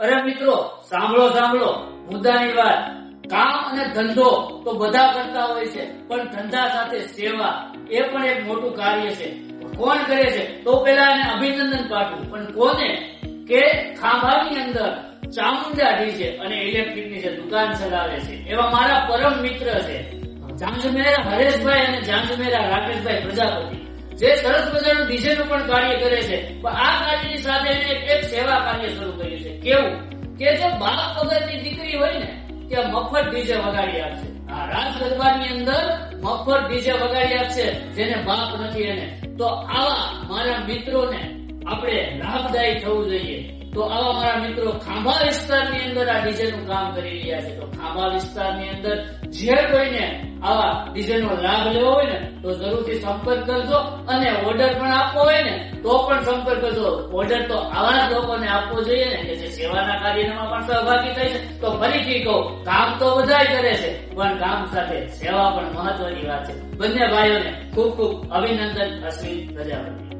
અરે મિત્રો, સાંભળો સાંભળો મુદ્દાની વાત. કામ અને ધંધો તો બધા કરતા હોય છે, પણ ધંધા સાથે સેવા એ પણ એક મોટું કાર્ય છે. કોણ કરે છે? તો પેલા એને અભિનંદન પાઠવું. પણ કોને? કે ખાંભાની અંદર ચામુંડા ડીજે અને ઇલેક્ટ્રિકની જે દુકાન ચલાવે છે એવા મારા પરમ મિત્ર છે જાંજમેરા હરેશભાઈ અને જાંજમેરા રાકેશભાઈ પ્રજાપતિ, જે સરસ મજાનું ડીજે નું પણ કાર્ય કરે છે. પણ આ કાર્યની સાથે એને એક સેવા કાર્ય શરૂ કર્યું છે. કેવું? કે જે બાપ વગરની દીકરી હોય ને તે મફત ડીજે વગાડી આપશે. આ રાસ ગરબાની અંદર મફત ડીજે વગાડી આપશે જેને બાપ નથી એને. તો આવા મારા મિત્રોને આપણે લાભદાયી થવું જોઈએ. તો આવા મારા મિત્રો ખાંભા વિસ્તારની અંદર આ ડીજે નું કામ કરી રહ્યા છે. તો ખાંભા વિસ્તારની અંદર જે કોઈને આવા ડીજે નો લાભ લેવો હોય ને તો જરૂરથી સંપર્ક કરજો. અને ઓર્ડર પણ આપવો હોય ને તો પણ સંપર્ક કરજો. ઓર્ડર તો આવા જ લોકોને આપવો જોઈએ ને કે જે સેવાના કાર્યમાં પણ સહભાગી થાય છે. તો ફરીથી કહું, કામ તો બધાય કરે છે, પણ કામ સાથે સેવા પણ મહત્વની વાત છે. બંને ભાઈઓને ખૂબ ખૂબ અભિનંદન. અશ્વિન પ્રજાપતિ.